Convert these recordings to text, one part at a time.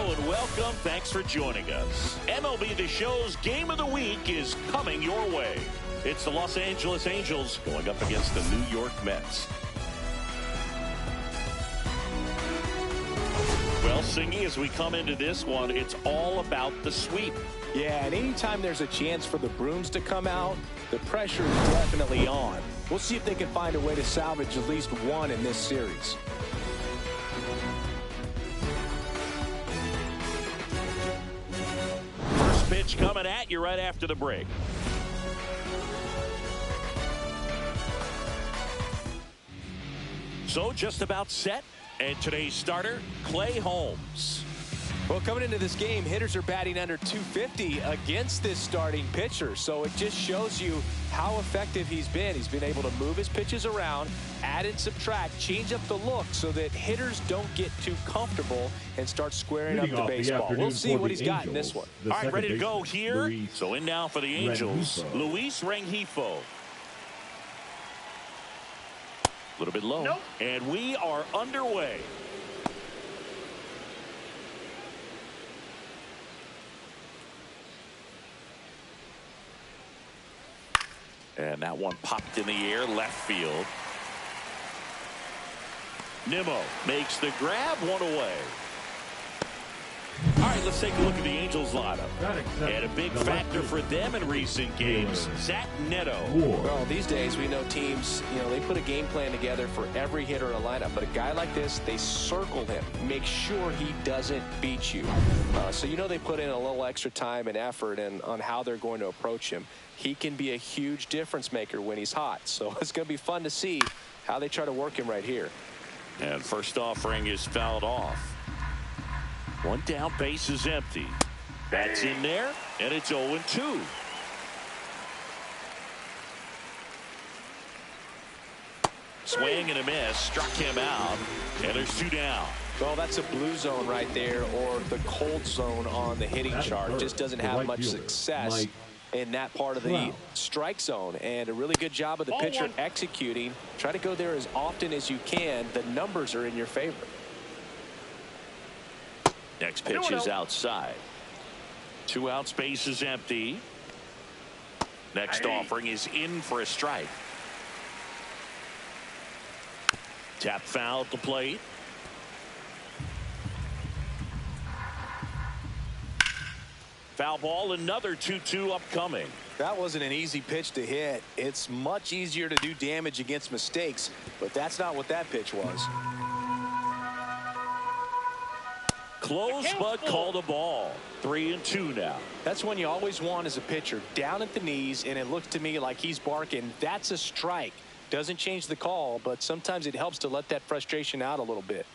Hello and welcome. Thanks for joining us. MLB The Show's Game of the Week is coming your way. It's the Los Angeles Angels going up against the New York Mets. Well, Singy, as we come into this one, it's all about the sweep. Yeah, and anytime there's a chance for the brooms to come out, the pressure is definitely on. We'll see if they can find a way to salvage at least one in this series. First pitch coming at you right after the break. So just about set. And today's starter, Clay Holmes. Well, coming into this game, hitters are batting under 250 against this starting pitcher. So it just shows you how effective he's been. He's been able to move his pitches around, add and subtract, change up the look so that hitters don't get too comfortable and start squaring up the baseball. We'll see what he's got in this one. All right, ready to go here. So in now for the Angels, Luis Rengifo. A little bit low. Nope. And we are underway. And that one popped in the air, left field. Nimmo makes the grab, one away. All right, let's take a look at the Angels lineup. And a big factor for them in recent games, Zach Neto. Well, these days we know teams, they put a game plan together for every hitter in a lineup. But a guy like this, they circle him, make sure he doesn't beat you. So they put in a little extra time and effort on how they're going to approach him. He can be a huge difference maker when he's hot. So it's going to be fun to see how they try to work him right here. And first offering is fouled off. One down, base is empty. That's in there, and it's 0-2. Swing and a miss, struck him out, and there's 2 down. Well, that's a blue zone right there, or the cold zone on the hitting chart. Just doesn't have much success in that part of the strike zone. And a really good job of the pitcher executing. Try to go there as often as you can. The numbers are in your favor. Next pitch is outside. 2 outs, base is empty. Next offering is in for a strike. Tap foul at the plate. Foul ball, another 2-2 upcoming. That wasn't an easy pitch to hit. It's much easier to do damage against mistakes, but that's not what that pitch was. Close, but called a ball. 3-2 now. That's one you always want as a pitcher. Down at the knees, and it looks to me like he's barking. That's a strike. Doesn't change the call, but sometimes it helps to let that frustration out a little bit.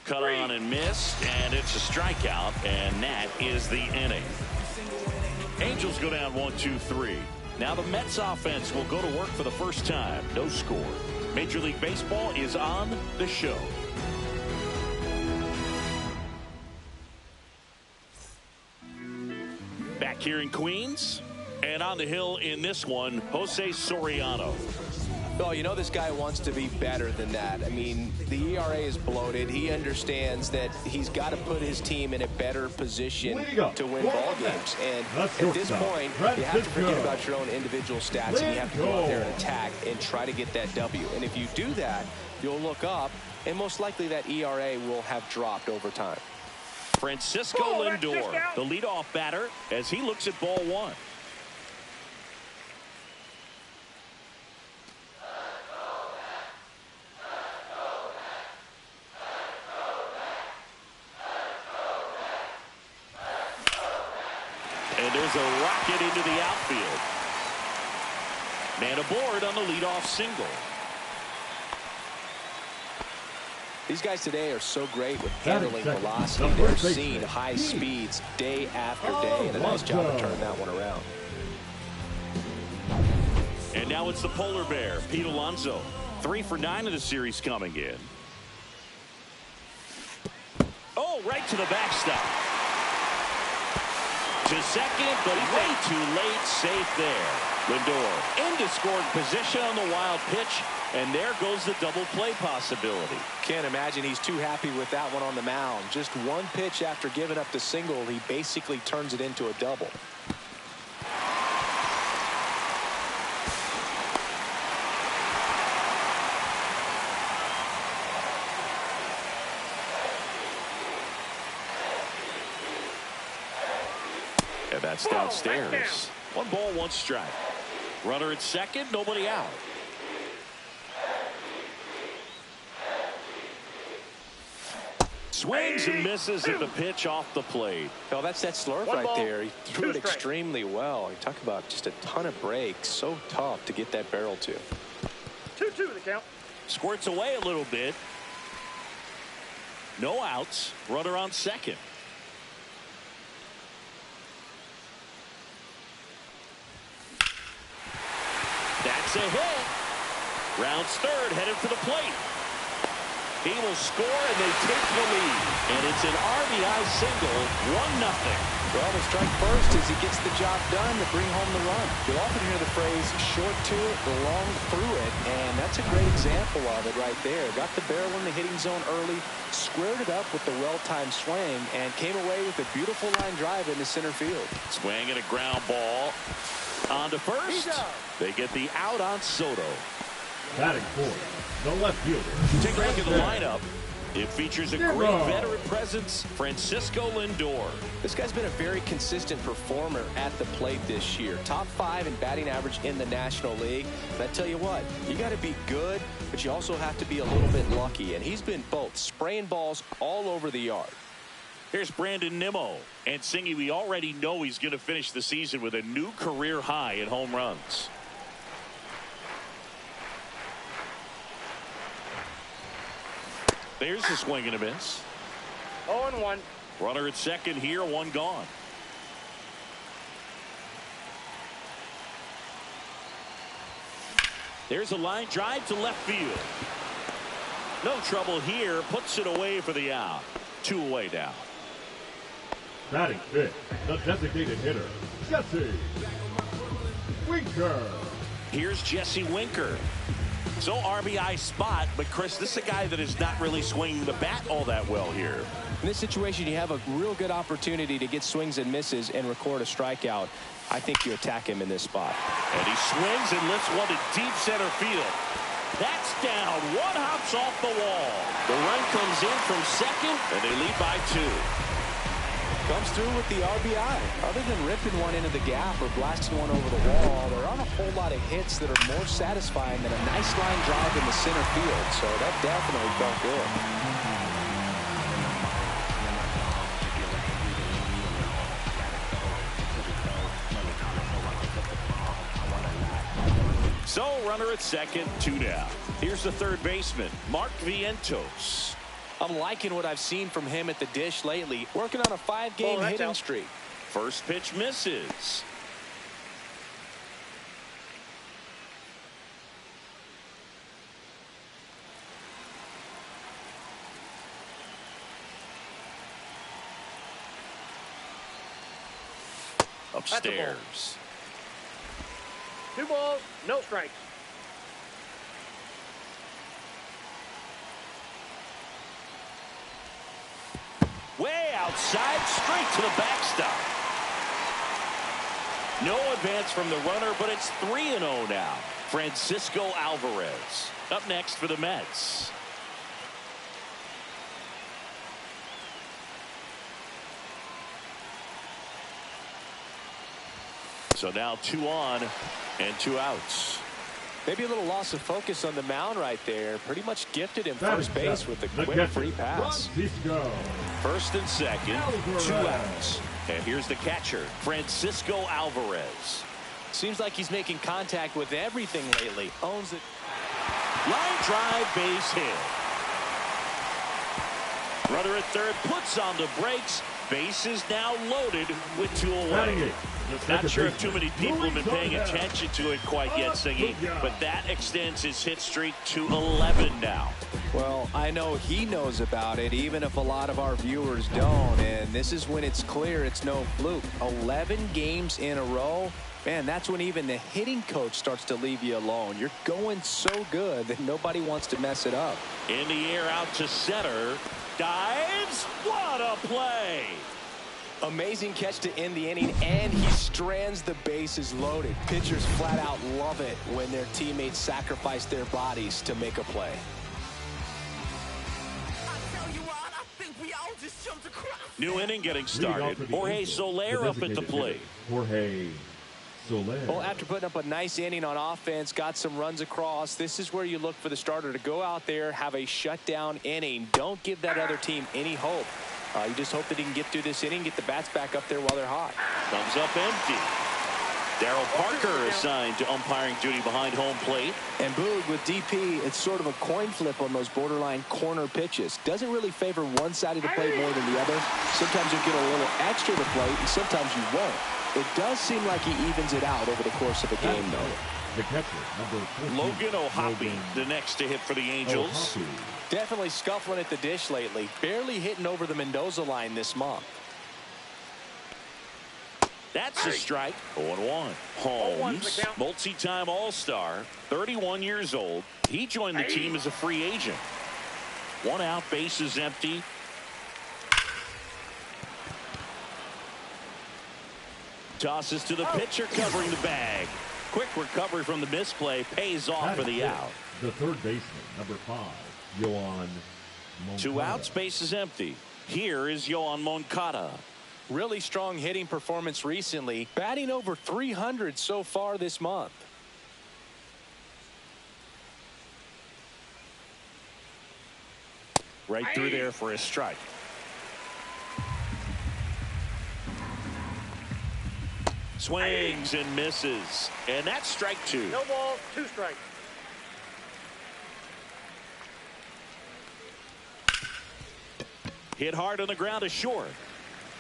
Cut on and missed, and it's a strikeout, and that is the inning. Angels go down 1-2-3. Now the Mets offense will go to work for the first time. No score. Major League Baseball is on the show. Back here in Queens, and on the hill in this one, Jose Soriano. Oh, this guy wants to be better than that. I mean, the ERA is bloated. He understands that he's got to put his team in a better position to win ball games. And at this point, you have to forget about your own individual stats, and you have to go out there and attack and try to get that W. And if you do that, you'll look up, and most likely that ERA will have dropped over time. Francisco Lindor, the leadoff batter, as he looks at ball 1. And there's a rocket into the outfield. Man aboard on the leadoff single. These guys today are so great with handling velocity. They're seeing high speeds day after day, and a nice job of turning that one around. And now it's the polar bear, Pete Alonso. 3 for 9 of the series coming in. Oh, right to the backstop. To second, but way too late. Safe there. Lindor into scoring position on the wild pitch. And there goes the double play possibility. Can't imagine he's too happy with that one on the mound. Just one pitch after giving up the single, he basically turns it into a double. And that's downstairs. 1 ball, 1 strike. Runner at second, nobody out. Swings and misses at the pitch off the plate. Well, that's that slurve right there. He threw it extremely well. You talk about just a ton of breaks. So tough to get that barrel to. 2-2 the count. Squirts away a little bit. No outs. Runner on second. That's a hit. Rounds third, headed for the plate. He will score, and they take the lead. And it's an RBI single, 1-0. Well, the strike first as he gets the job done to bring home the run. You'll often hear the phrase, short to it, long through it, and that's a great example of it right there. Got the barrel in the hitting zone early, squared it up with the well-timed swing, and came away with a beautiful line drive into center field. Swing and a ground ball. On to first. They get the out on Soto. Batting fourth, the left fielder. Take a look at the lineup. It features a great veteran presence, Francisco Lindor. This guy's been a very consistent performer at the plate this year. Top 5 in batting average in the National League. And I tell you what, you got to be good, but you also have to be a little bit lucky. And he's been both, spraying balls all over the yard. Here's Brandon Nimmo. And Singy, we already know he's going to finish the season with a new career high in home runs. There's a swing and a miss. 0-1. Runner at second here, 1 gone. There's a line drive to left field. No trouble here. Puts it away for the out. 2 away now. Batting fifth, the designated hitter, Jesse Winker. Here's Jesse Winker. So RBI spot, but Chris, this is a guy that is not really swinging the bat all that well here. In this situation, you have a real good opportunity to get swings and misses and record a strikeout. I think you attack him in this spot. And he swings and lifts one to deep center field. That's down. 1 hops off the wall. The run comes in from second, and they lead by 2. Comes through with the RBI. Other than ripping one into the gap or blasting one over the wall, there aren't a whole lot of hits that are more satisfying than a nice line drive in the center field. So that definitely felt good. So runner at second, 2 down. Here's the third baseman, Mark Vientos. I'm liking what I've seen from him at the dish lately. Working on a 5-game hitting streak. First pitch misses. Upstairs. 2 balls, no strikes. Way outside, straight to the backstop. No advance from the runner, but it's 3-0 now. Francisco Alvarez up next for the Mets. So now 2 on and 2 outs. Maybe a little loss of focus on the mound right there. Pretty much gifted him first base with a quick free pass. First and second, 2 outs. And here's the catcher, Francisco Alvarez. Seems like he's making contact with everything lately. Owns it. Line drive, base hit. Runner at third puts on the brakes. Base is now loaded with 2 away. Not sure if too many people have been paying attention to it quite yet, Singy, but that extends his hit streak to 11 now. Well, I know he knows about it, even if a lot of our viewers don't. And this is when it's clear it's no fluke. 11 games in a row. Man, that's when even the hitting coach starts to leave you alone. You're going so good that nobody wants to mess it up. In the air out to center. Dives. What a play. Amazing catch to end the inning, and he strands the bases loaded. Pitchers flat out love it when their teammates sacrifice their bodies to make a play. New inning getting started. Jorge Soler up at the plate. Jorge Soler. Well, after putting up a nice inning on offense, got some runs across, this is where you look for the starter to go out there, have a shutdown inning. Don't give that other team any hope. You just hope that he can get through this inning, get the bats back up there while they're hot. Comes up empty. Darryl Parker assigned to umpiring duty behind home plate. And Boog, with DP, it's sort of a coin flip on those borderline corner pitches. Doesn't really favor one side of the plate more than the other. Sometimes you'll get a little extra to the plate, and sometimes you won't. It does seem like he evens it out over the course of a game, though. The catcher, number 14, Logan O'Hoppe, the next to hit for the Angels. O'Hoppe. Definitely scuffling at the dish lately. Barely hitting over the Mendoza line this month. That's a strike. 0-1. Holmes, multi-time All-Star, 31 years old. He joined the team as a free agent. One out, bases empty. Tosses to the pitcher covering the bag. Quick recovery from the misplay, pays off for the out. The third baseman, number 5, Yoan Moncada. 2 outs, bases empty. Here is Yoan Moncada. Really strong hitting performance recently, batting over 300 so far this month. Right through there for a strike. Swings and misses. And that's strike 2. No ball, 2 strikes. Hit hard on the ground to short.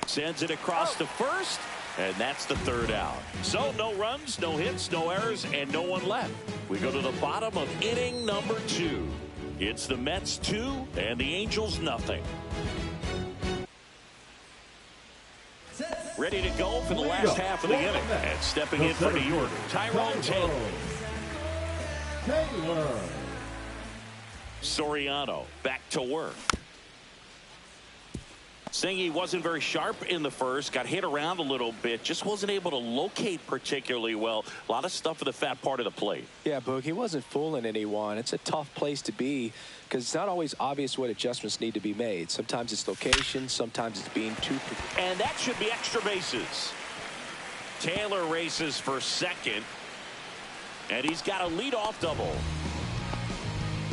Sends it across to first. And that's the 3rd out. So no runs, no hits, no errors, and no one left. We go to the bottom of inning number 2. It's the Mets 2 and the Angels nothing. Ready to go for the last half of the inning. And stepping in for New York, Tyrone Taylor. Soriano back to work. Saying he wasn't very sharp in the first, got hit around a little bit, just wasn't able to locate particularly well. A lot of stuff at the fat part of the plate. Yeah, Boog, he wasn't fooling anyone. It's a tough place to be because it's not always obvious what adjustments need to be made. Sometimes it's location, sometimes it's being too... And that should be extra bases. Taylor races for second, and he's got a leadoff double.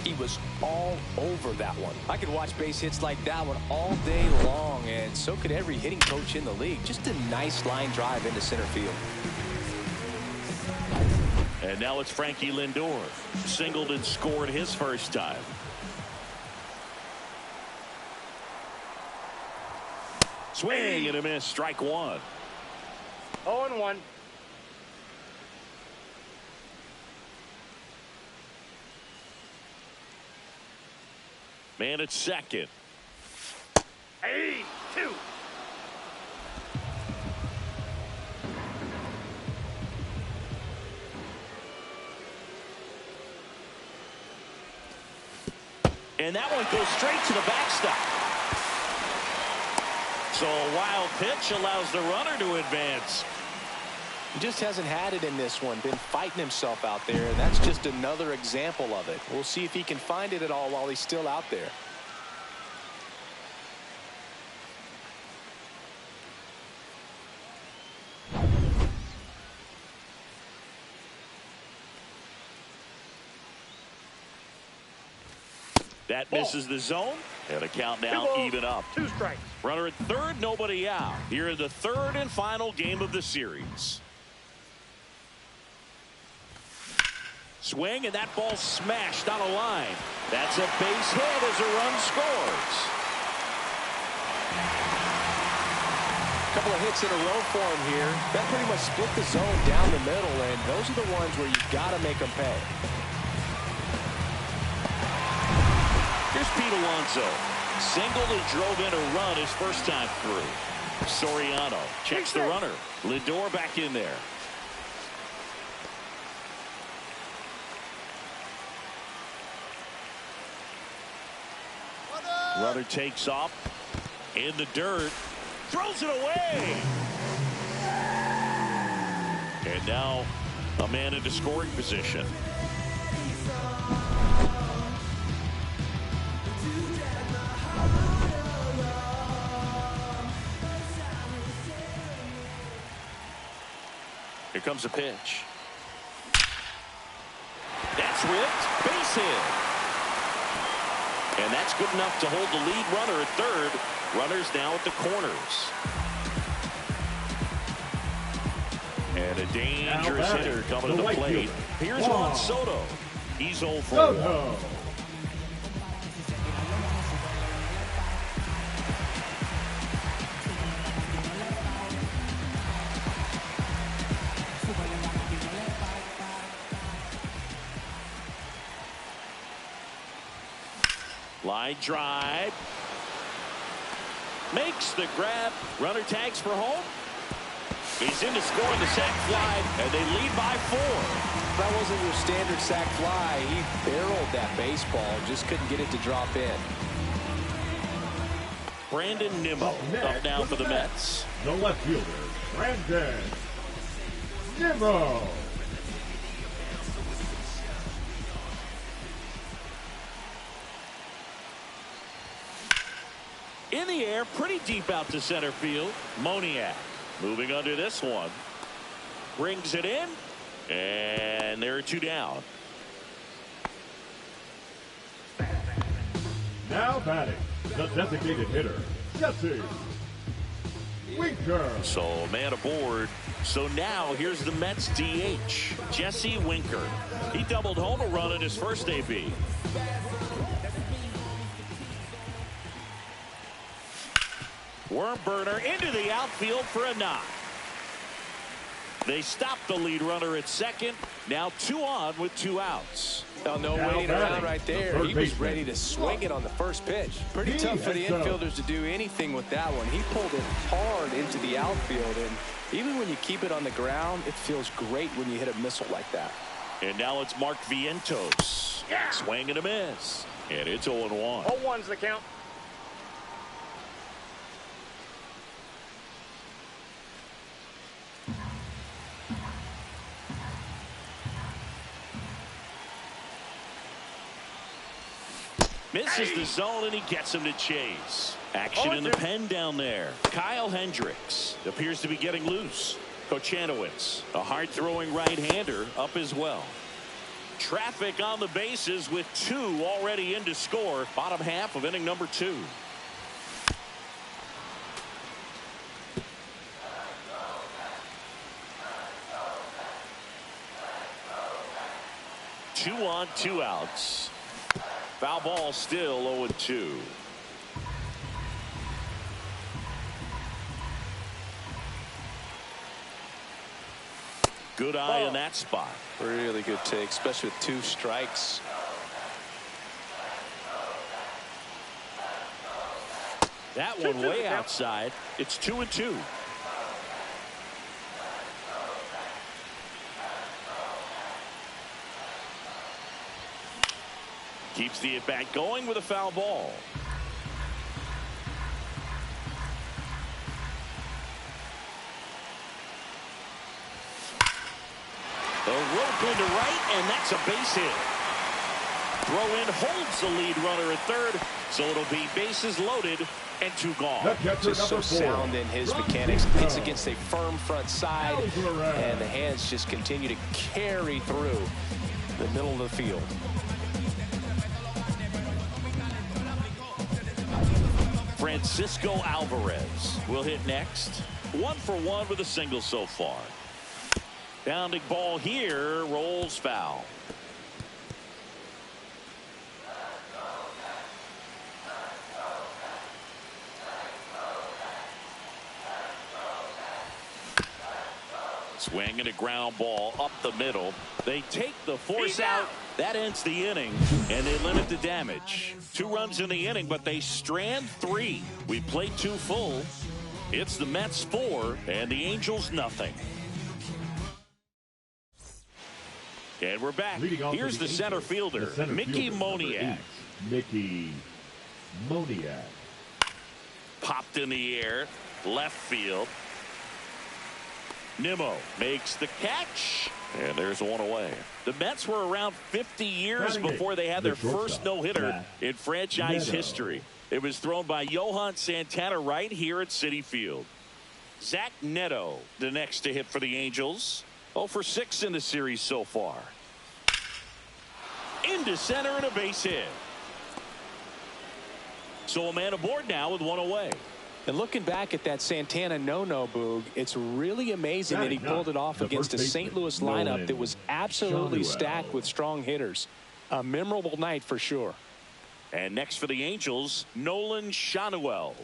He was all over that one. I could watch base hits like that one all day long, and so could every hitting coach in the league. Just a nice line drive into center field. And now it's Frankie Lindor. Singled and scored his first time. Swing and a miss. Strike 1. 0-1. Man at second. 2. And that one goes straight to the backstop. So a wild pitch allows the runner to advance. He just hasn't had it in this one. Been fighting himself out there, and that's just another example of it. We'll see if he can find it at all while he's still out there. That misses the zone, and a count now even up. 2 strikes. Runner at third, nobody out. Here in the 3rd and final game of the series. Swing, and that ball smashed on a line. That's a base hit as a run scores. Couple of hits in a row for him here. That pretty much split the zone down the middle, and those are the ones where you got to make them pay. Pete Alonso singled and drove in a run his first time through. Soriano checks the runner. Lindor back in there. Runner takes off in the dirt, throws it away. And now a man into scoring position. Here comes a pitch. That's ripped. Base hit. And that's good enough to hold the lead runner at third. Runners now at the corners. And a dangerous hitter coming to the plate. Here's Juan Soto. He's 0 for 1. Line drive. Makes the grab. Runner tags for home. He's in to score on the sac fly, and they lead by 4. That wasn't your standard sac fly. He barreled that baseball, just couldn't get it to drop in. Brandon Nimmo up now for the Mets. The left fielder, Brandon Nimmo. In the air, pretty deep out to center field. Moniak moving under this one. Brings it in. And there are 2 down. Now batting, the designated hitter, Jesse Winker. So man aboard. So now here's the Mets DH, Jesse Winker. He doubled home a run in his first AB. Worm burner into the outfield for a knock. They stopped the lead runner at second. Now 2 on with 2 outs. Well, no waiting around right there. He was ready to swing it on the first pitch. Pretty tough for the infielders to do anything with that one. He pulled it hard into the outfield, and even when you keep it on the ground, it feels great when you hit a missile like that. And now it's Mark Vientos. Swing and a miss. And it's 0-1. 0-1's the count. Misses the zone, and he gets him to chase. Action in the pen down there. Kyle Hendricks appears to be getting loose. Kochanowicz, a hard-throwing right-hander, up as well. Traffic on the bases with 2 already in to score. Bottom half of inning number 2. Two on, 2 outs. Foul ball still 0-2. Good eye in that spot. Really good take, especially with 2 strikes. That one way outside. It's 2-2. Keeps the at-bat going with a foul ball. The rope into right, and that's a base hit. Throw in holds the lead runner at third, so it'll be bases loaded and 2 gone. Just so sound in his mechanics. Hits against a firm front side, and the hands just continue to carry through the middle of the field. Francisco Alvarez will hit next. 1 for 1 with a single so far. Bounding ball here, rolls foul. Swing and a ground ball up the middle. They take the force out, That ends the inning, and they limit the damage. 2 runs in the inning, but they strand 3. We played 2 full. It's the Mets 4 and the Angels nothing. And we're back. Here's the center fielder, Mickey Moniak. Mickey Moniak. Popped in the air, left field. Nimmo makes the catch, and there's one away. The Mets were around 50 years before they had their first no-hitter in franchise history. It was thrown by Johan Santana right here at Citi Field. Zach Neto, the next to hit for the Angels. 0 for 6 in the series so far. Into center and a base hit. So a man aboard now with 1 away. And looking back at that Santana no-no, Boog, it's really amazing that he pulled it off against a St. Louis lineup that was absolutely stacked with strong hitters. A memorable night for sure. And next for the Angels, Nolan Schanuel.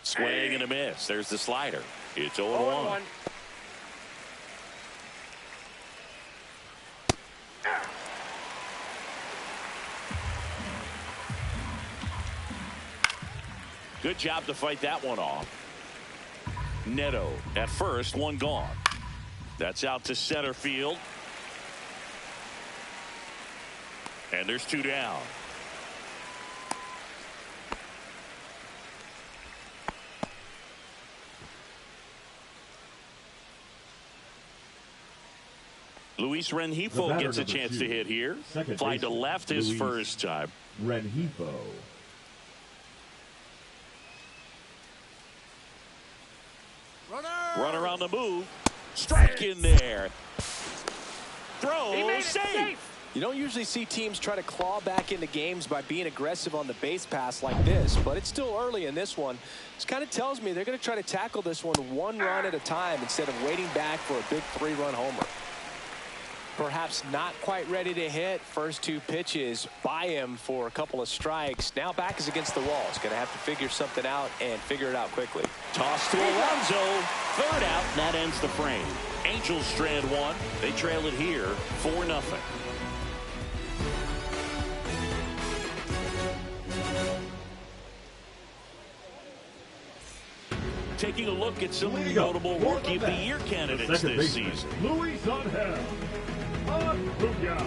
Swing and a miss. There's the slider. It's 0-1. Good job to fight that one off. Neto at first, 1 gone. That's out to center field. And there's 2 down. Luis Rengifo gets a chance to hit here. Fly to left his first time. Rengifo. Runner on the move. Strike in there. Throw safe. You don't usually see teams try to claw back into games by being aggressive on the base pass like this, but it's still early in this one. This kind of tells me they're going to try to tackle this one run at a time instead of waiting back for a big 3-run homer. Perhaps not quite ready to hit. First 2 pitches by him for a couple of strikes. Now back is against the wall. He's going to have to figure something out and figure it out quickly. Toss to Alonso. 3rd out. And that ends the frame. Angels strand 1. They trail it here 4-0. Taking a look at some notable Rookie of the Year candidates this season. Luis Angel Acuña.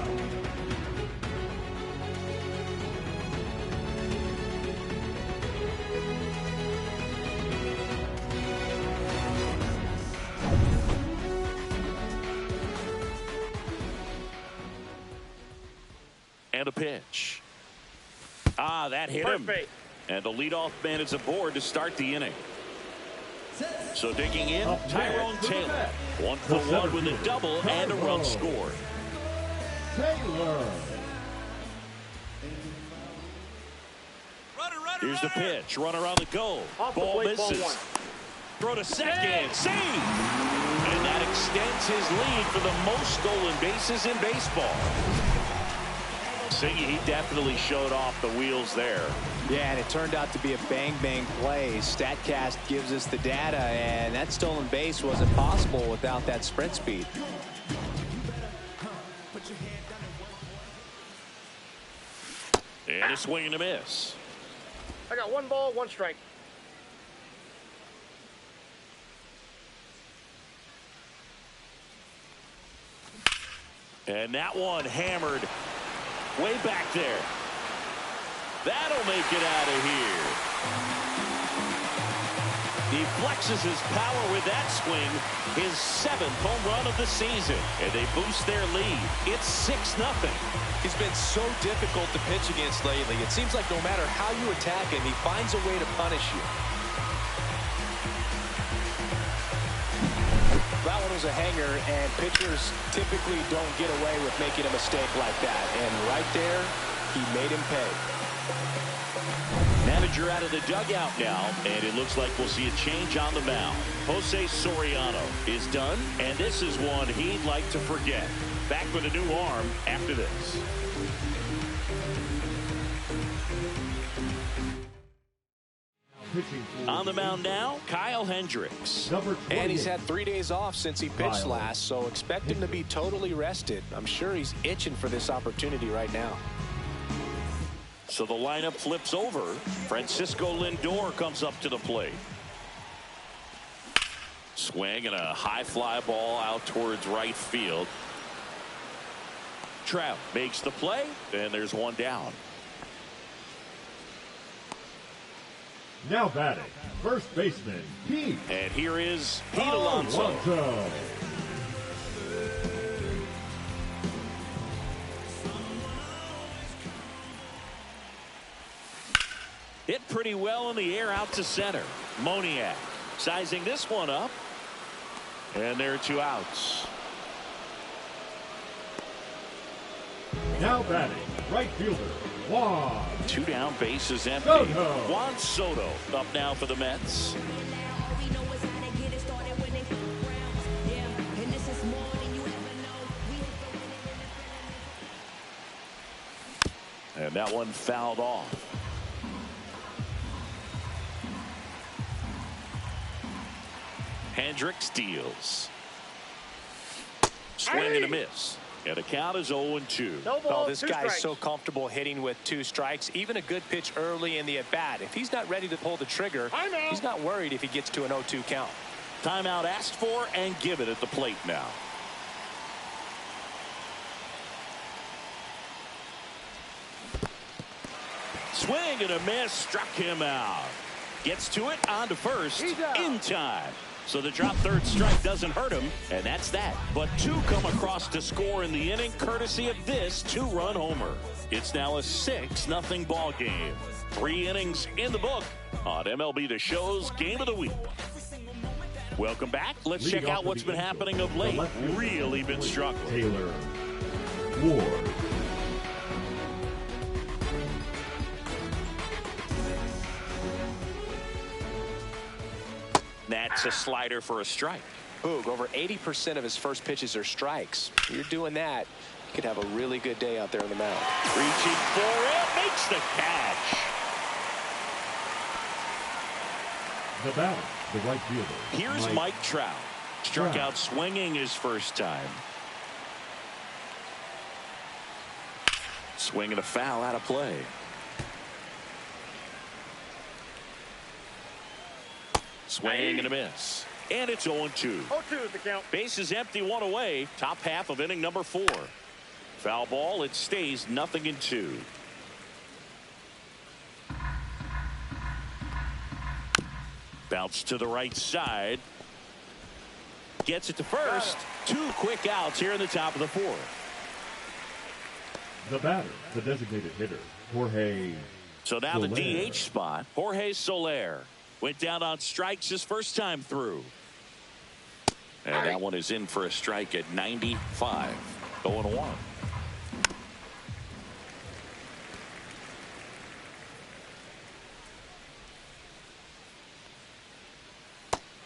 And a pitch. That hit him. And the leadoff man is aboard to start the inning. So digging in, Tyrone Taylor. 1 for 1 with a double and a run scored. Taylor. Here's the pitch. Runner on the go. Ball misses. Throw to second. Save. And that extends his lead for the most stolen bases in baseball. Siggy, he definitely showed off the wheels there. Yeah, and it turned out to be a bang-bang play. StatCast gives us the data, and that stolen base wasn't possible without that sprint speed. And a swing and a miss. I got 1 ball, 1 strike. And that one hammered way back there. That'll make it out of here. He flexes his power with that swing, his 7th home run of the season, and they boost their lead. It's 6-0. He's been so difficult to pitch against lately. It seems like no matter how you attack him, he finds a way to punish you. That one was a hanger, and pitchers typically don't get away with making a mistake like that. And right there, he made him pay. Manager out of the dugout now, and it looks like we'll see a change on the mound. Jose Soriano is done, and this is one he'd like to forget. Back with a new arm after this. Pitching for On the mound now, Kyle Hendricks. number 28. And he's had 3 days off since he pitched Kyle last, so expect him to be totally rested. I'm sure he's itching for this opportunity right now. So the lineup flips over. Francisco Lindor comes up to the plate. Swing and a high fly ball out towards right field. Trout makes the play, and there's one down. Now batting, first baseman, Pete. And here is Pete Alonso. Hit pretty well in the air out to center. Moniak sizing this one up. And there are 2 outs. Now batting, right fielder, Juan. 2 down, bases empty. Soto. Juan Soto up now for the Mets. And that one fouled off. Hendricks deals. Swing and a miss. And the count is 0-2. No ball, Oh, this 2 guy's strikes. so comfortable hitting with 2 strikes. Even a good pitch early in the at-bat. If he's not ready to pull the trigger, he's not worried if he gets to an 0-2 count. Timeout asked for and given at the plate now. Swing and a miss, struck him out. Gets to it, on to first, in time. So the drop third strike doesn't hurt him, and that's that. But 2 come across to score in the inning, courtesy of this 2-run homer. It's now a 6-0 ball game. 3 innings in the book on MLB The Show's Game of the Week. Welcome back. Let's check out what's been happening of late. Really been struggling. Taylor Ward. That's a slider for a strike. Boog, over 80% of his first pitches are strikes. You're doing that, you could have a really good day out there on the mound. Reaching for it, makes the catch. The batter, the right fielder. Here's Mike Trout. Struck out swinging his first time. Swing and a foul out of play. Swing and a miss. And it's 0-2. 0-2 is the count. Bases empty, 1 away. Top half of inning number 4. Foul ball. It stays 0-2. Bounce to the right side. Gets it to first. 2 quick outs here in the top of the 4th. The batter, the designated hitter, Jorge. So now the Soler. DH spot, Jorge Soler. Went down on strikes his first time through. And that one is in for a strike at 95. 0-1.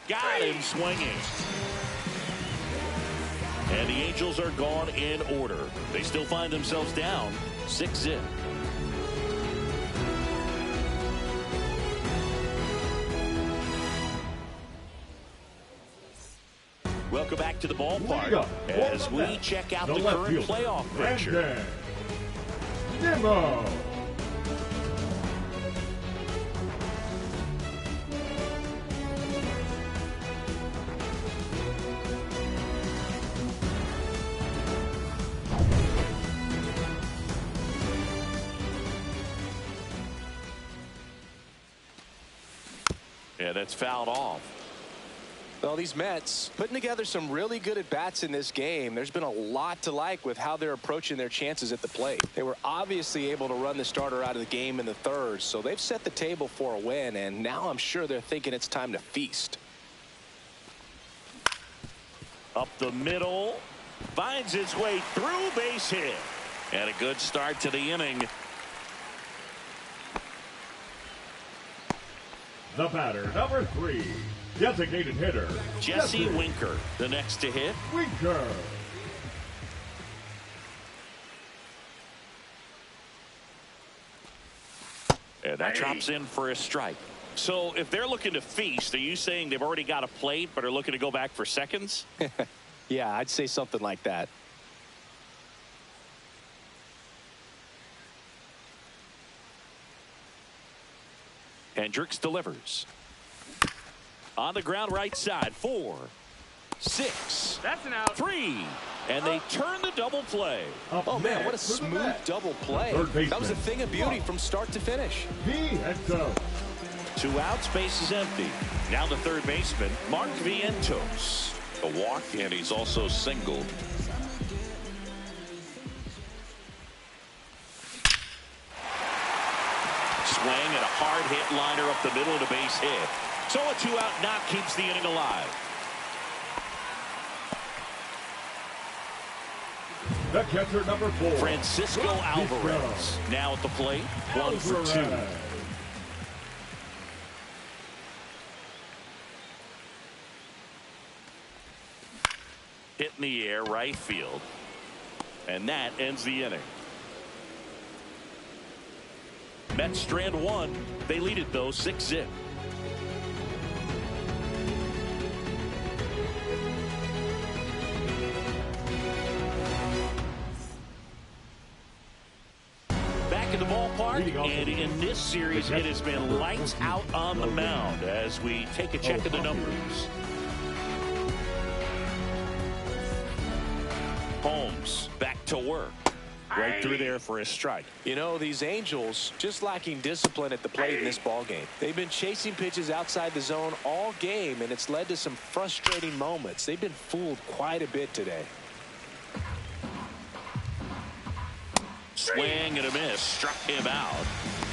Got him swinging. And the Angels are gone in order. They still find themselves down 6-0. Welcome back to the ballpark as we check out the current playoff picture. Nimmo. Yeah, that's fouled off. Well, these Mets putting together some really good at-bats in this game. There's been a lot to like with how they're approaching their chances at the plate. They were obviously able to run the starter out of the game in the 3rd, so they've set the table for a win, and now I'm sure they're thinking it's time to feast. Up the middle, finds its way through, base hit. And a good start to the inning. The batter, number 3, designated hitter, Jesse Winker, the next to hit. Winker. And that drops in for a strike. So if they're looking to feast, are you saying they've already got a plate but are looking to go back for seconds? Yeah, I'd say something like that. Hendricks delivers. On the ground right side. 4, 6. That's an out. 3. And they turn the double play. Oh, man, what a smooth double play. That was a thing of beauty from start to finish. 2 outs, base is empty. Now the third baseman, Mark Vientos. A walk, and he's also singled. Swing and a hard hit liner up the middle of the base hit. So a 2-out knock keeps the inning alive. The catcher, number 4, Francisco Alvarez. Now at the plate, 1 for 2. Hit in the air, right field. And that ends the inning. Mets strand 1. They lead it, though, 6-0. Back in the ballpark, and in this series, it has been lights out on the mound as we take a check of the numbers. Holmes back to work. Right through there for a strike. You know, these Angels just lacking discipline at the plate in this ballgame. They've been chasing pitches outside the zone all game, and it's led to some frustrating moments. They've been fooled quite a bit today. Swing and a miss. Struck him out.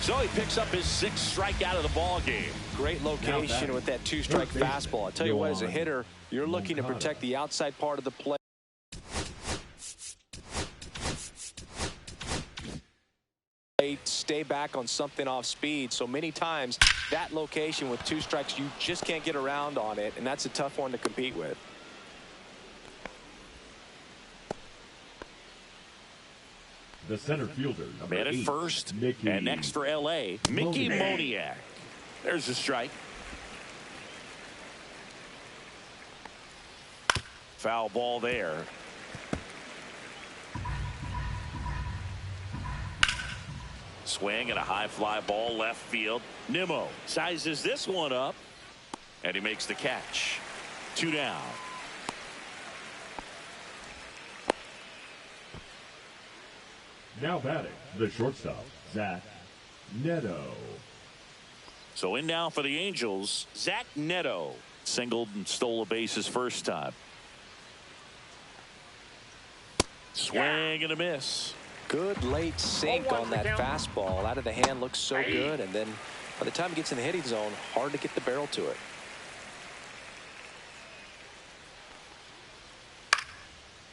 So he picks up his 6th strikeout of the ballgame. Great location with that 2-strike fastball. I'll tell you what, as a hitter, you're looking to protect the outside part of the plate. Stay back on something off speed. So many times that location with 2 strikes, you just can't get around on it, and that's a tough one to compete with. The center fielder, number Man at 8, first, Mickey. and next for L.A., Mickey Moniak. There's a strike. Foul ball there. Swing and a high fly ball left field. Nimmo sizes this one up, and he makes the catch. 2 down. Now batting, the shortstop, Zach Neto. So in now for the Angels, Zach Neto. Singled and stole a base his first time. Swing and a miss. Good late sink on that fastball. Out of the hand, looks so good, and then by the time it gets in the hitting zone, hard to get the barrel to it.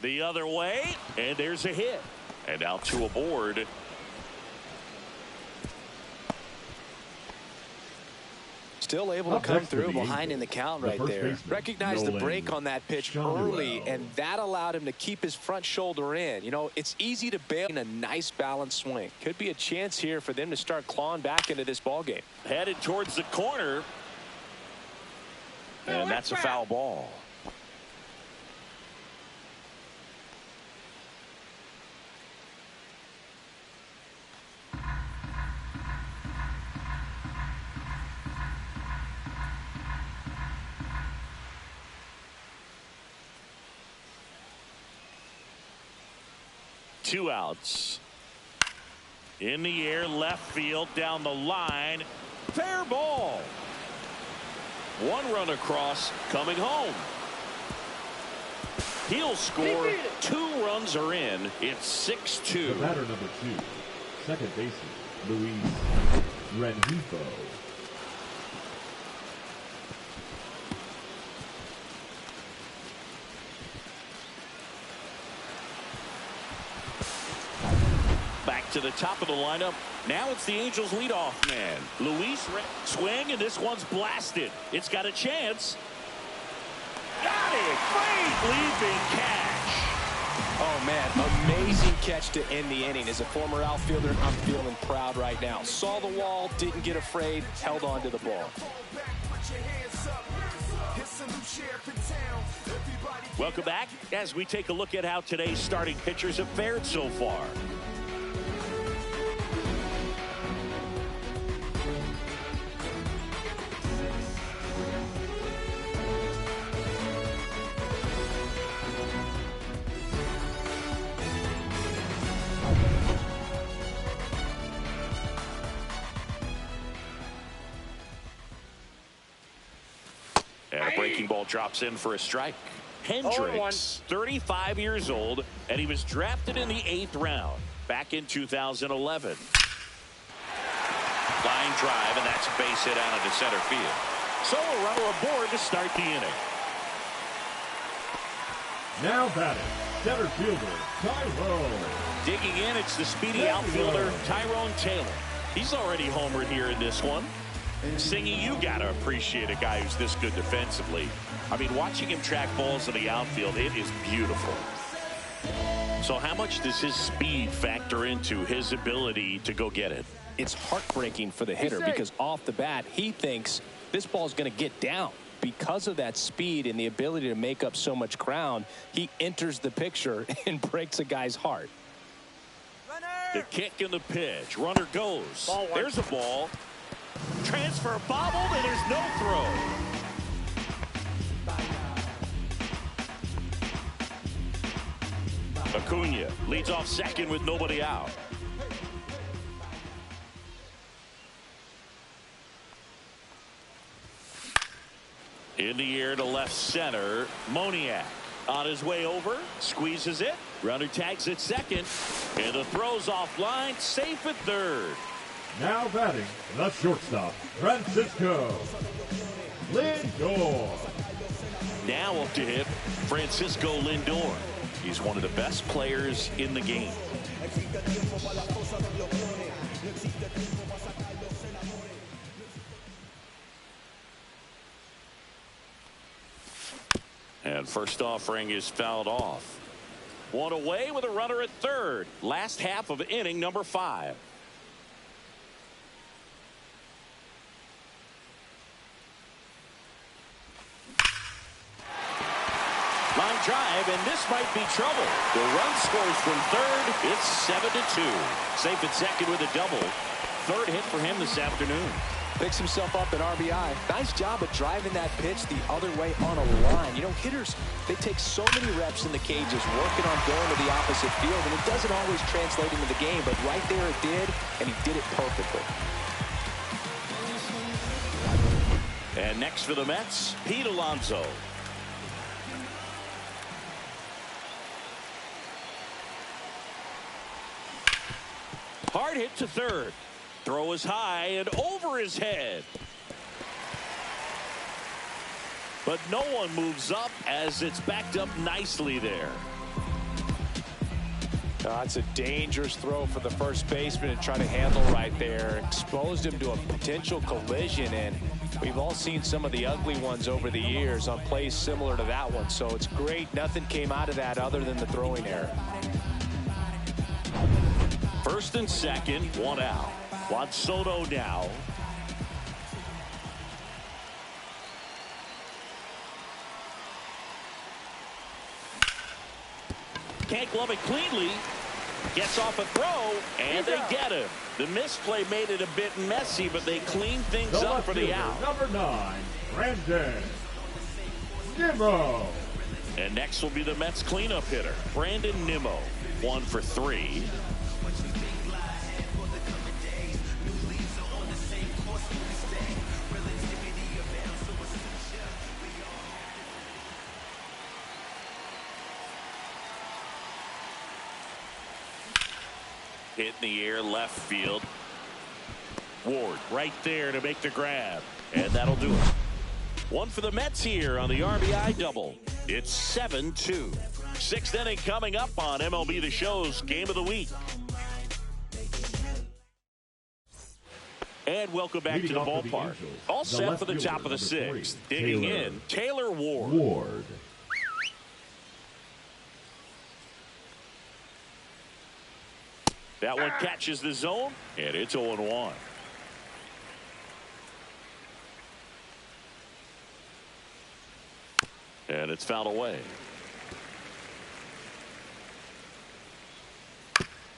The other way, and there's a hit. And now 2 aboard. Still able to come through behind in the count right there. Recognized the break on that pitch early, and that allowed him to keep his front shoulder in. You know, it's easy to bail in a nice balanced swing. Could be a chance here for them to start clawing back into this ball game. Headed towards the corner. And that's a foul ball. Two outs. In the air, left field, down the line. Fair ball. 1 run across, coming home. He'll score. 2 runs are in. It's 6-2. The batter, number 2, second baseman, Luis Rengifo. To the top of the lineup. Now it's the Angels leadoff man. Luis swing, and this one's blasted. It's got a chance. Got it. Great leaping catch. Oh, man, amazing catch to end the inning. As a former outfielder, I'm feeling proud right now. Saw the wall, didn't get afraid, held on to the ball. Welcome back as we take a look at how today's starting pitchers have fared so far. And a breaking ball drops in for a strike. Hendricks, 35 years old, and he was drafted in the 8th round back in 2011. Line drive, and that's a base hit out into center field. So a runner aboard to start the inning. Now batting, center fielder Tyrone. Digging in, it's the speedy outfielder Tyrone Taylor. He's already homered here in this one. Singing, you got to appreciate a guy who's this good defensively. I mean, watching him track balls in the outfield, it is beautiful. So how much does his speed factor into his ability to go get it? It's heartbreaking for the hitter because off the bat, he thinks this ball's going to get down. Because of that speed and the ability to make up so much ground, he enters the picture and breaks a guy's heart. The kick and the pitch. Runner goes. There's a ball. Transfer bobbled, and there's no throw. Acuna leads off second with nobody out. In the air to left center. Moniak on his way over. Squeezes it. Runner tags at second. And the throw's offline. Safe at third. Now batting, the shortstop, Francisco Lindor. Now up to hit, Francisco Lindor. He's one of the best players in the game. And first offering is fouled off. One away with a runner at third. Last half of inning number 5. Line drive, and this might be trouble. The run scores from third. It's 7-2. Safe at second with a double. Third hit for him this afternoon. Picks himself up an RBI. Nice job of driving that pitch the other way on a line. You know, hitters, they take so many reps in the cages working on going to the opposite field, and it doesn't always translate into the game, but right there it did, and he did it perfectly. And next for the Mets, Pete Alonso. Hard hit to third. Throw is high and over his head. But no one moves up as it's backed up nicely there. It's a dangerous throw for the first baseman to try to handle right there. Exposed him to a potential collision, and we've all seen some of the ugly ones over the years on plays similar to that one. So it's great. Nothing came out of that other than the throwing error. First and second, one out. Juan Soto now. Can't glove it cleanly. Gets off a throw, and they get him. The misplay made it a bit messy, but they cleaned things up for the out. Number 9, Brandon Nimmo. And next will be the Mets cleanup hitter, Brandon Nimmo. 1 for 3. Hit in the air, left field. Ward right there to make the grab. And that'll do it. 1 for the Mets here on the RBI double. It's 7-2. 6th inning coming up on MLB The Show's Game of the Week. And welcome back to the ballpark. All set for the top of the 6th. Digging in, Taylor Ward. That one catches the zone, and it's 0-1. And it's fouled away.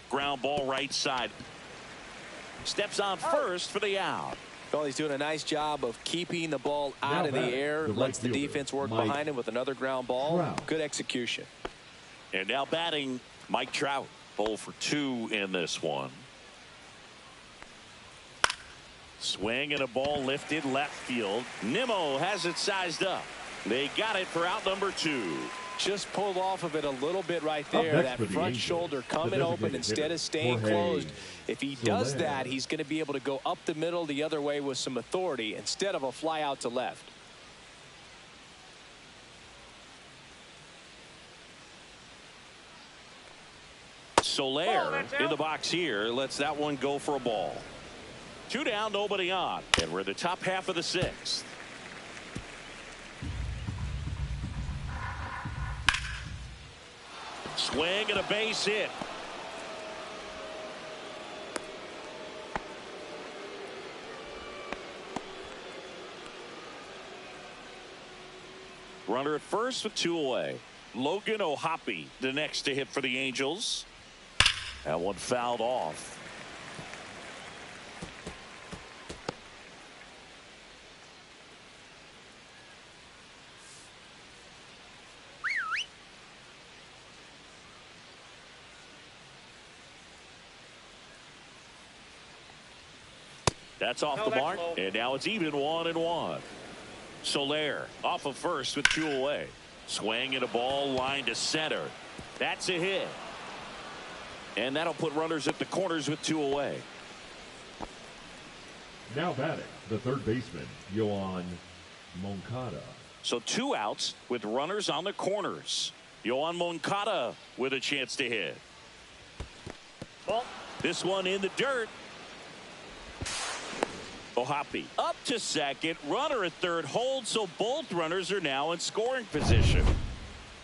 Ground ball right side. Steps on first for the out. Well, he's doing a nice job of keeping the ball out of the air. Lets the defense work behind him with another ground ball. Good execution. And now batting Mike Trout. 0 for 2 in this one. Swing and a ball lifted left field. Nimmo has it sized up. They got it for out number 2. Just pulled off of it a little bit right there. That front shoulder coming open instead of staying closed. If he does that, he's going to be able to go up the middle the other way with some authority instead of a fly out to left. Soler in the box here lets that one go for a ball. 2 down, nobody on, and we're the top half of the 6th. Swing and a base hit. Runner at first with 2 away. Logan O'Hoppe the next to hit for the Angels. That one fouled off. That's off the mark, and now it's even 1-1. Soler off of first with 2 away. Swing and a ball line to center. That's a hit. And that'll put runners at the corners with 2 away. Now batting, the third baseman, Yoan Moncada. So 2 outs with runners on the corners. Yoan Moncada with a chance to hit. Ball. This one in the dirt. O'Hoppe up to second. Runner at third holds, so both runners are now in scoring position.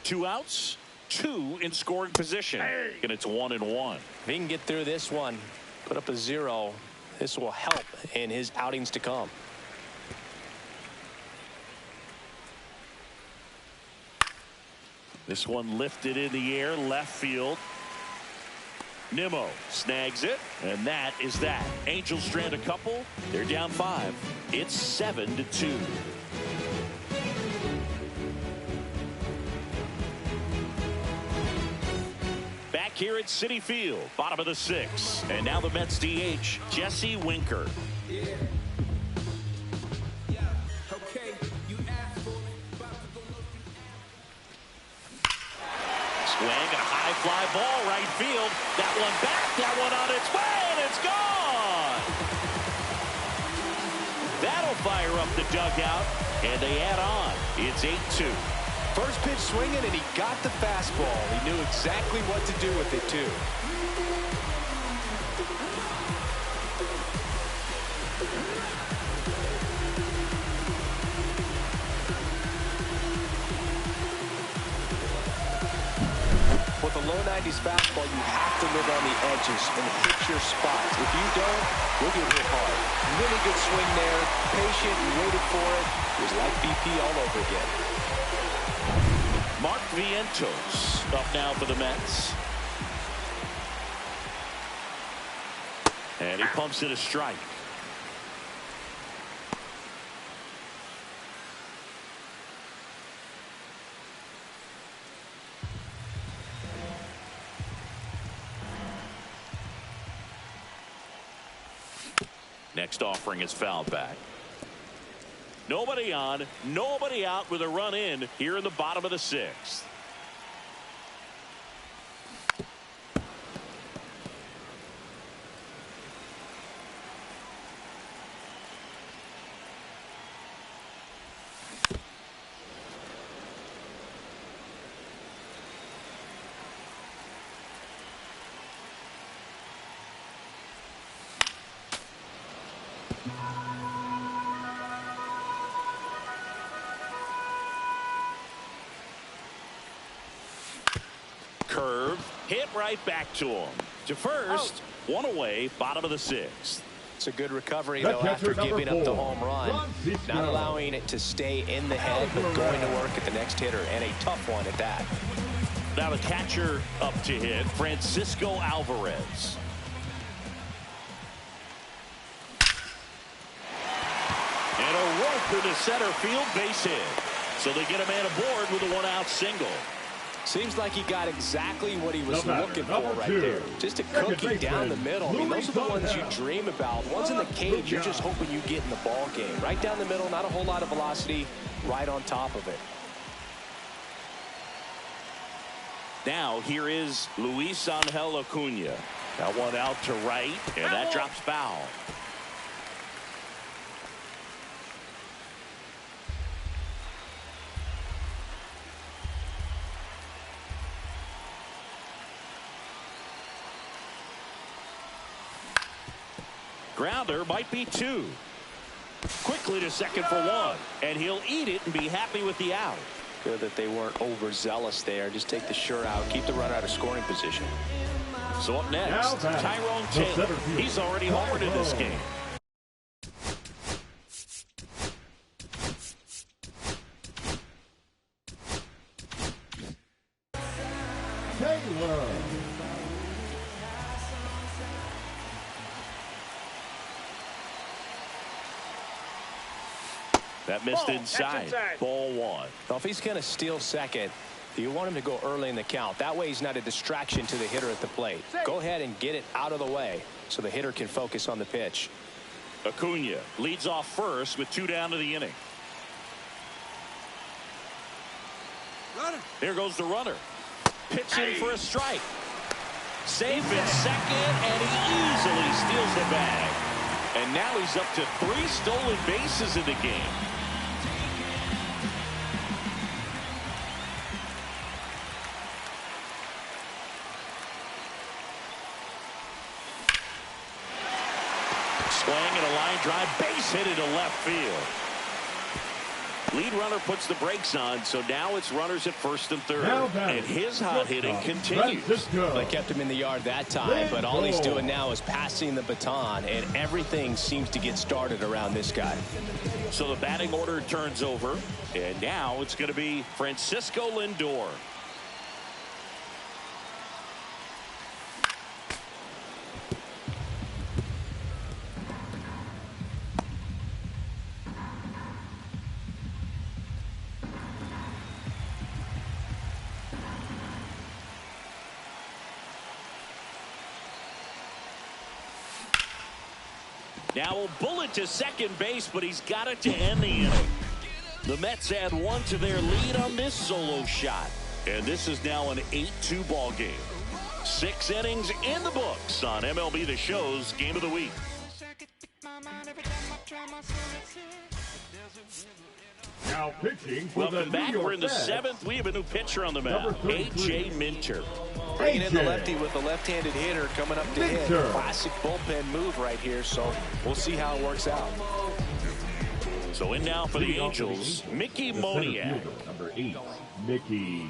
2 outs, 2 in scoring position. And it's 1-1. If he can get through this one, put up a 0, this will help in his outings to come. This one lifted in the air, left field. Nimmo snags it, and that is that. Angels strand a couple. They're down 5. It's 7-2. Back here at Citi Field, bottom of the 6th. And now the Mets DH, Jesse Winker. Swing and a high fly ball right field. That one back, that one on its way, and it's gone. That'll fire up the dugout, and they add on. It's 8-2. First pitch swinging, and he got the fastball. He knew exactly what to do with it, too. With a low 90s fastball, you have to live on the edges and hit your spots. If you don't, you'll get hit hard. Really good swing there. Patient and waited for it. It was like BP all over again. Mark Vientos up now for the Mets. And he pumps it a strike. Next offering is fouled back. Nobody on, nobody out with a run in here in the bottom of the 6th. Curve hit right back to him. To first, One away, bottom of the 6th. It's a good recovery, though, after giving up the home run. Not allowing it to stay in the head, but going to work at the next hitter, and a tough one at that. Now the catcher up to hit, Francisco Alvarez. And a rope into center field, base hit. So they get a man aboard with a 1-out single. Seems like he got exactly what he was looking for right there. Just a cookie down the middle. I mean, those are the ones you dream about. Ones in the cage, you're just hoping you get in the ball game. Right down the middle, not a whole lot of velocity, right on top of it. Now here is Luis Angel Acuna. That one out to right, and that drops foul. Grounder might be 2. Quickly to second for 1, and he'll eat it and be happy with the out. Good that they weren't overzealous there. Just take the sure out, keep the runner out of scoring position. So up next, Tyrone Taylor. He's already homered in this game. Taylor. That missed inside. Ball 1. Well, if he's going to steal second, you want him to go early in the count. That way he's not a distraction to the hitter at the plate. Go ahead and get it out of the way so the hitter can focus on the pitch. Acuna leads off first with 2 down to the inning. Here goes the runner. Pitch in for a strike. Safe in second, and he easily steals the bag. And now he's up to 3 stolen bases in the game. Swing and a line drive, base hit into left field. Lead runner puts the brakes on, so now it's runners at first and third. And his hot hitting continues. They kept him in the yard that time, but all he's doing now is passing the baton, and everything seems to get started around this guy. So the batting order turns over, and now it's going to be Francisco Lindor. Now a bullet to second base, but he's got it to end the inning. The Mets add 1 to their lead on this solo shot. And this is now an 8-2 ball game. 6 innings in the books on MLB The Show's Game of the Week. Now pitching for Welcome back. We're in the 7th. We have a new pitcher on the mound, A.J. Minter. Bringing in the lefty with a left-handed hitter coming up to hit. Classic bullpen move right here, so we'll see how it works out. So in now for the Angels, Mickey Moniak. Number 8, Mickey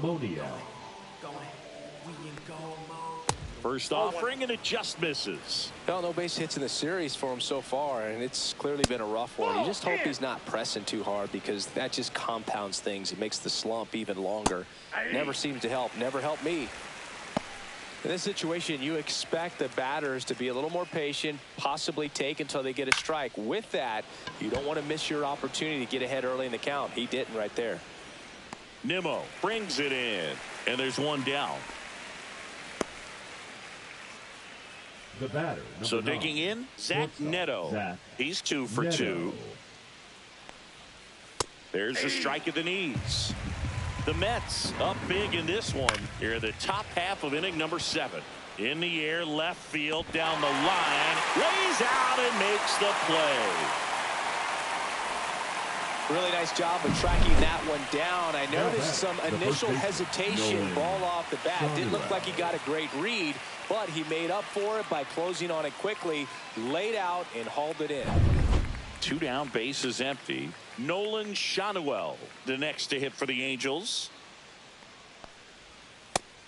Moniak. First offering, and it just misses. Well, no base hits in the series for him so far, and it's clearly been a rough one. You just hope he's not pressing too hard, because that just compounds things. It makes the slump even longer. Never seems to help. Never helped me. In this situation, you expect the batters to be a little more patient, possibly take until they get a strike. With that, you don't want to miss your opportunity to get ahead early in the count. He didn't right there. Nimmo brings it in, and there's 1 down. The batter. So digging in, Zach Neto. He's 2 for 2. There's a strike at the knees. The Mets up big in this one. Here in the top half of inning number 7. In the air, left field, down the line. Lays out and makes the play. Really nice job of tracking that one down. I noticed some initial hesitation, ball off the bat. Didn't look like he got a great read, but he made up for it by closing on it quickly, laid out, and hauled it in. 2 down, bases empty. Nolan Schanuel, the next to hit for the Angels.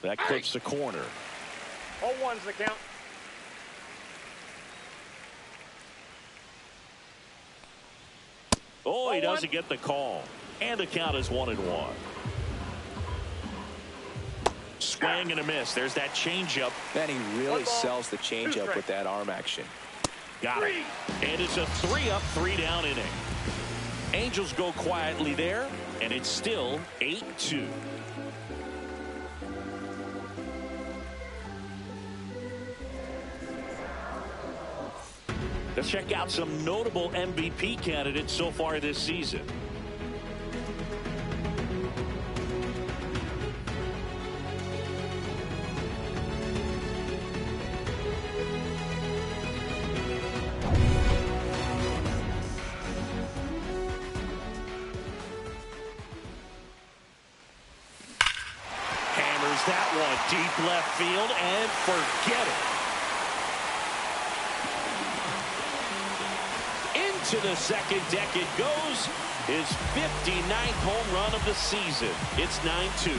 That clips the corner. 0-1's the count. Oh, he doesn't get the call. And the count is 1-1. Swing and a miss. There's that changeup. And he really sells the changeup with that arm action. Got it. And it's a 3-up, 3-down inning. Angels go quietly there, and it's still 8-2. Let's check out some notable MVP candidates so far this season. Hammers that one deep left field and forget it. To the second deck it goes. His 59th home run of the season. It's 9-2.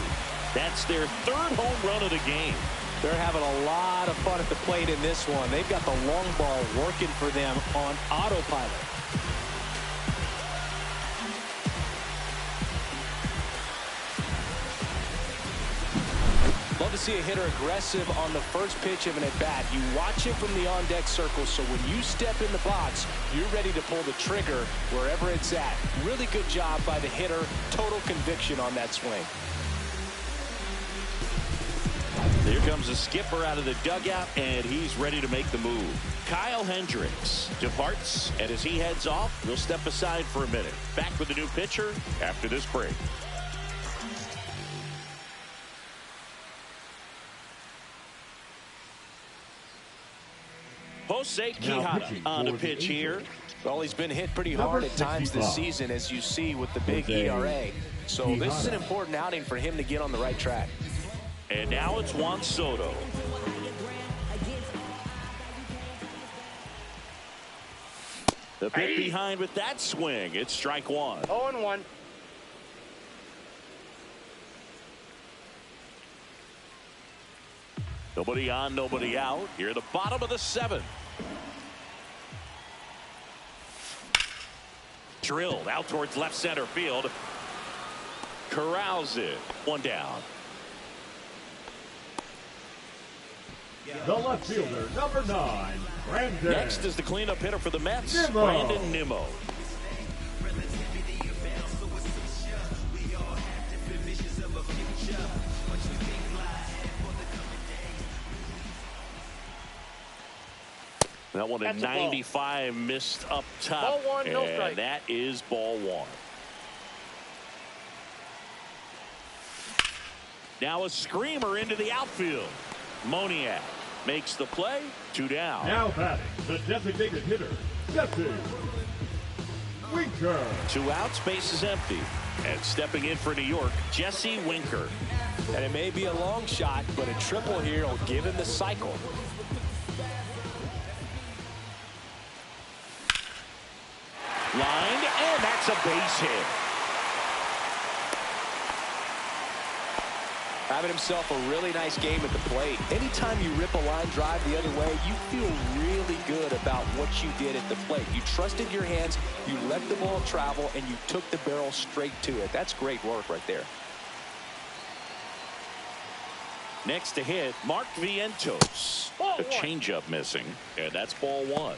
That's their third home run of the game. They're having a lot of fun at the plate in this one. They've got the long ball working for them on autopilot. Love to see a hitter aggressive on the first pitch of an at-bat. You watch him from the on-deck circle, so when you step in the box, you're ready to pull the trigger wherever it's at. Really good job by the hitter. Total conviction on that swing. Here comes the skipper out of the dugout, and he's ready to make the move. Kyle Hendricks departs, and as he heads off, we'll step aside for a minute. Back with the new pitcher after this break. Jose Soriano on the pitch here. Well, he's been hit pretty hard at times this season, as you see with the big ERA. So this is an important outing for him to get on the right track. And now it's Juan Soto. The pitch behind with that swing. It's strike one. 0-1. Nobody on, nobody out. Here at the bottom of the seventh. Drilled out towards left center field. Corrals it. One down. The left fielder, number 9, Brandon. Next is the cleanup hitter for the Mets, Nimmo. Brandon Nimmo. That one at 95 missed up top. Ball one, no and strike. that is ball one. Now a screamer into the outfield. Moniak makes the play. 2 down. Now batting, the designated hitter, Jesse Winker. 2 outs, base is empty. And stepping in for New York, Jesse Winker. And it may be a long shot, but a triple here will give him the cycle. Lined, and that's a base hit. Having himself a really nice game at the plate. Anytime you rip a line drive the other way, you feel really good about what you did at the plate. You trusted your hands, you let the ball travel, and you took the barrel straight to it. That's great work right there. Next to hit, Mark Vientos. A changeup missing, and that's ball one.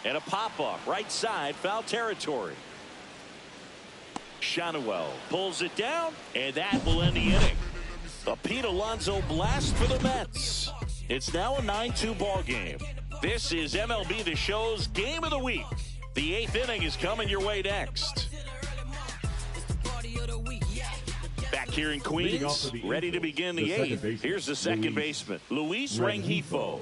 And a pop-up, right side, foul territory. Shanuel pulls it down, and that will end the inning. A Pete Alonso blast for the Mets. It's now a 9-2 ball game. This is MLB The Show's Game of the Week. The 8th inning is coming your way next. Back here in Queens, ready to begin the 8th. Here's the second baseman, Luis Rengifo.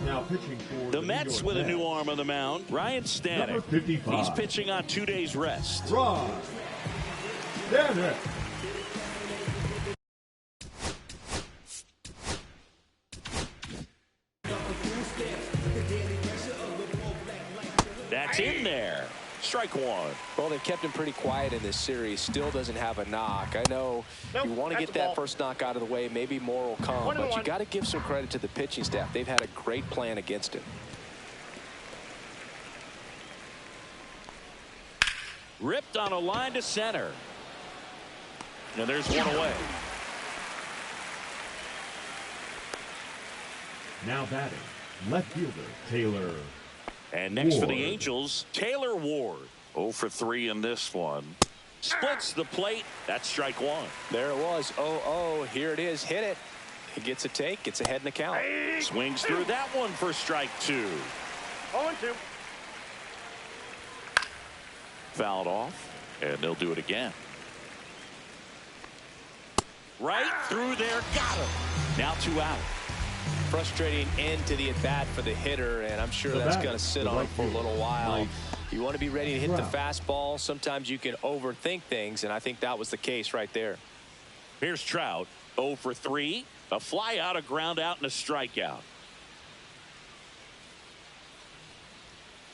Now pitching for the Mets with a new arm on the mound, Ryan Stanek. He's pitching on 2 days rest. Ryan Stanek. there. Strike one. Well, they've kept him pretty quiet in this series. Still doesn't have a knock. I know you want to get that first knock out of the way. Maybe more will come, but you got to give some credit to the pitching staff. They've had a great plan against him. Ripped on a line to center. And there's one away. Now batting, left fielder Taylor. And next Ward. for the Angels, Taylor Ward. 0 for 3 in this one. Splits the plate. That's strike one. There it was. 0-0. Here it is. Hit it. He gets a take. Gets ahead in the count. Swings through that one for strike two. 0-2. Fouled off. And they'll do it again. Right through there. Got him. Now 2 out. Frustrating end to the at-bat for the hitter, and I'm sure that's going to sit on him for a little while. You want to be ready to hit the fastball. Sometimes you can overthink things, and I think that was the case right there. Here's Trout. 0 for 3. A fly out, a ground out, and a strikeout.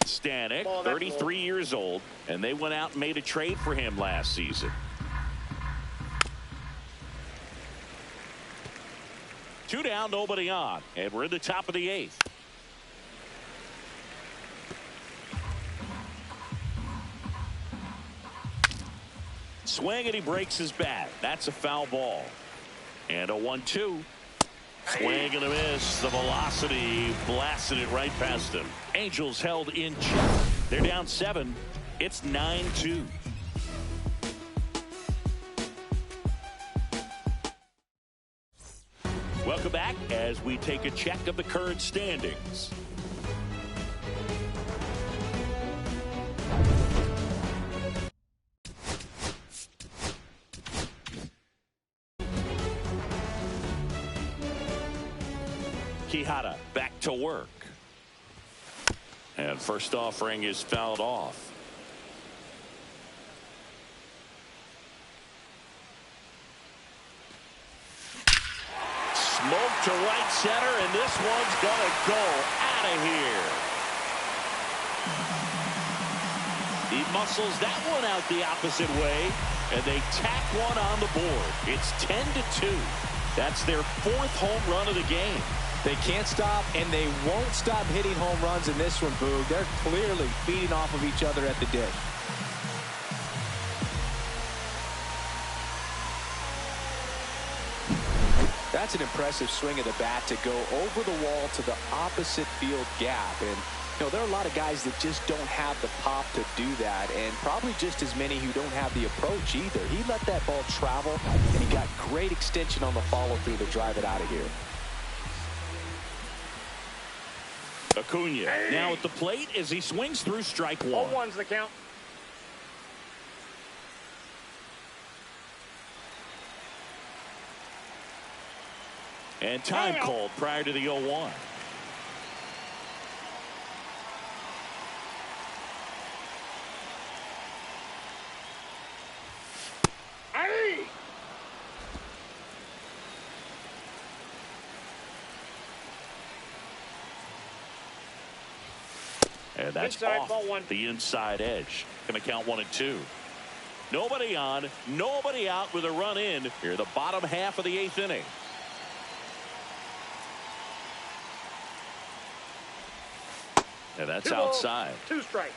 Stanek, 33 years old, and they went out and made a trade for him last season. 2 down, nobody on, and we're in the top of the 8th. Swing, and he breaks his bat. That's a foul ball. And a 1-2. Swing and a miss. The velocity blasted it right past him. Angels held in check. They're down 7. It's 9-2. Welcome back as we take a check of the current standings. Quijada back to work. And first offering is fouled off. Smoke to right center, and this one's gonna go out of here. He muscles that one out the opposite way, and they tack one on the board. It's 10-2. That's their 4th home run of the game. They can't stop, and they won't stop hitting home runs in this one, Boog. They're clearly feeding off of each other at the dish. That's an impressive swing of the bat to go over the wall to the opposite field gap. And, you know, there are a lot of guys that just don't have the pop to do that, and probably just as many who don't have the approach either. He let that ball travel, and he got great extension on the follow-through to drive it out of here. Acuna now at the plate as he swings through strike one. 0-1's the count. And time called prior to the 0-1. And that's inside, off ball 1. the inside edge. Going to count 1-2. Nobody on, nobody out with a run in here, the bottom half of the 8th inning. And that's 2 balls, outside. 2 strikes.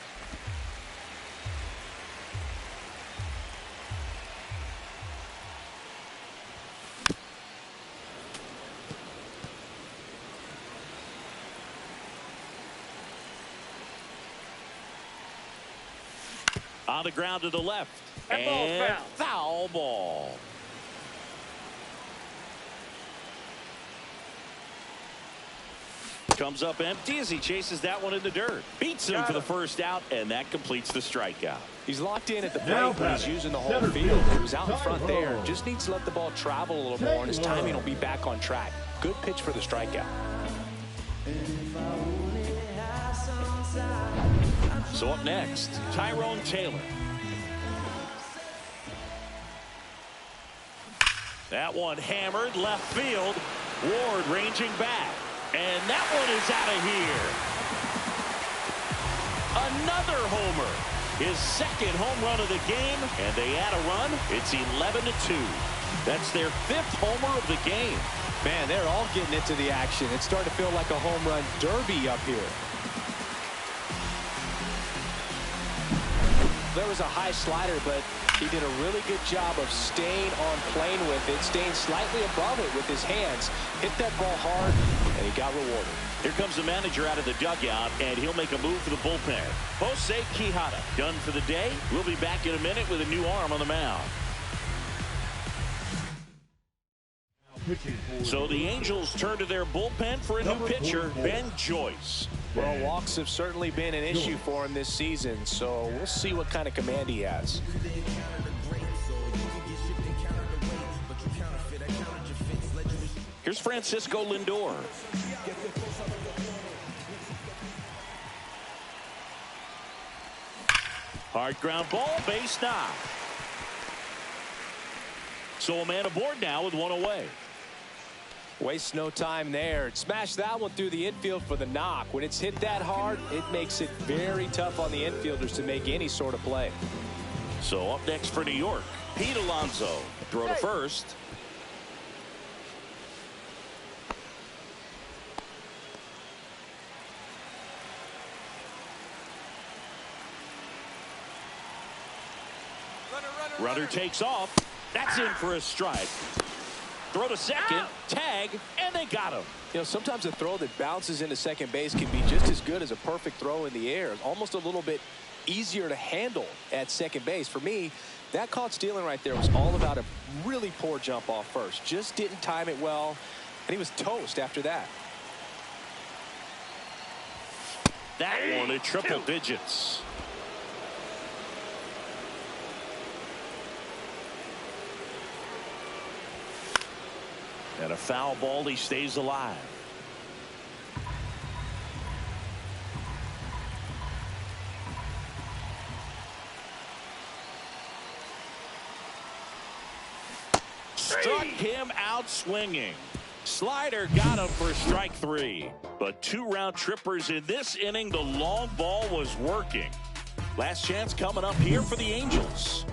On the ground to the left. That ball's and foul. Foul ball. Comes up empty as he chases that one in the dirt. Beats him for the first out, and that completes the strikeout. He's locked in at the plate, but he's using the whole field. He was out in front there. Just needs to let the ball travel a little more, and his timing will be back on track. Good pitch for the strikeout. So up next, Tyrone Taylor. That one hammered left field. Ward ranging back. And that one is out of here. Another homer. His second home run of the game, and they add a run. It's 11-2. That's their 5th homer of the game. Man, they're all getting into the action. It's starting to feel like a home run derby up here. There was a high slider, but he did a really good job of staying on plane with it, staying slightly above it with his hands. Hit that ball hard, and he got rewarded. Here comes the manager out of the dugout, and he'll make a move for the bullpen. Jose Quijada done for the day. We'll be back in a minute with a new arm on the mound. So the Angels turn to their bullpen for a new pitcher, Ben Joyce. Well, walks have certainly been an issue for him this season, so we'll see what kind of command he has. Here's Francisco Lindor. Hard ground ball, base knock. So a man aboard now with one away. Waste no time there. Smash that one through the infield for the knock. When it's hit that hard, it makes it very tough on the infielders to make any sort of play. So up next for New York, Pete Alonso. Throw to first. Runner takes off. That's in for a strike. Throw to second, tag, and they got him. You know, sometimes a throw that bounces into second base can be just as good as a perfect throw in the air. Almost a little bit easier to handle at second base. For me, that caught stealing right there was all about a really poor jump off first. Just didn't time it well, and he was toast after that. That one in triple digits. And a foul ball, he stays alive. Struck him out swinging. Slider got him for strike 3. But 2 round trippers in this inning. The long ball was working. Last chance coming up here for the Angels.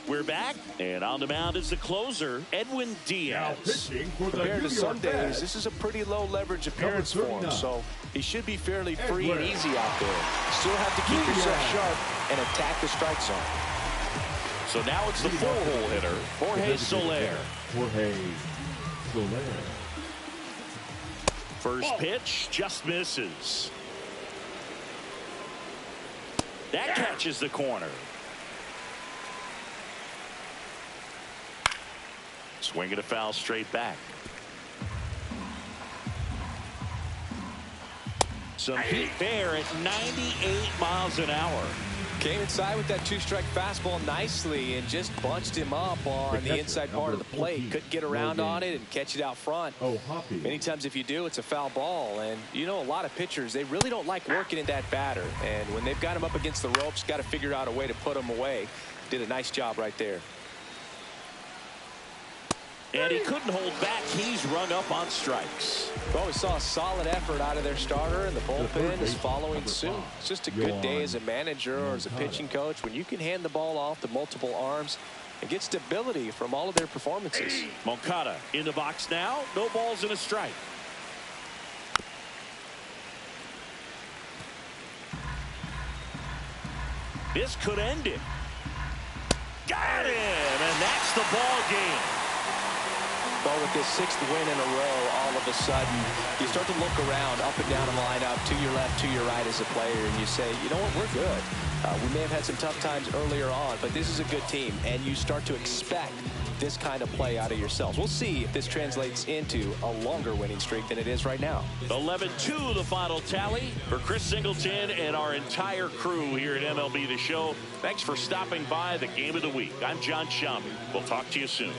We're back, and on the mound is the closer, Edwin Diaz. Compared to some days, this is a pretty low leverage appearance for him, so he should be fairly free and easy out there. Still have to keep yourself sharp and attack the strike zone. So now it's the 4-hole hitter, Jorge Soler. First pitch just misses. That catches the corner. Swinging a foul straight back. Some heat there at 98 miles an hour. Came inside with that 2-strike fastball nicely and just bunched him up on the inside part of the plate. Couldn't get around on it and catch it out front. Many times if you do, it's a foul ball. And you know, a lot of pitchers, they really don't like working in that batter. And when they've got him up against the ropes, got to figure out a way to put him away. Did a nice job right there. And he couldn't hold back. He's rung up on strikes. Well, we saw a solid effort out of their starter, and the bullpen is following suit. It's just a good day as a manager or as a pitching coach when you can hand the ball off to multiple arms and get stability from all of their performances. Moncada in the box now. No balls and a strike. This could end it. Got him, and that's the ball game. Well, with this 6th win in a row, all of a sudden, you start to look around, up and down the lineup, to your left, to your right as a player, and you say, you know what, we're good. We may have had some tough times earlier on, but this is a good team, and you start to expect this kind of play out of yourselves. We'll see if this translates into a longer winning streak than it is right now. 11-2 the final tally. For Chris Singleton and our entire crew here at MLB The Show, thanks for stopping by the Game of the Week. I'm John Shammy. We'll talk to you soon.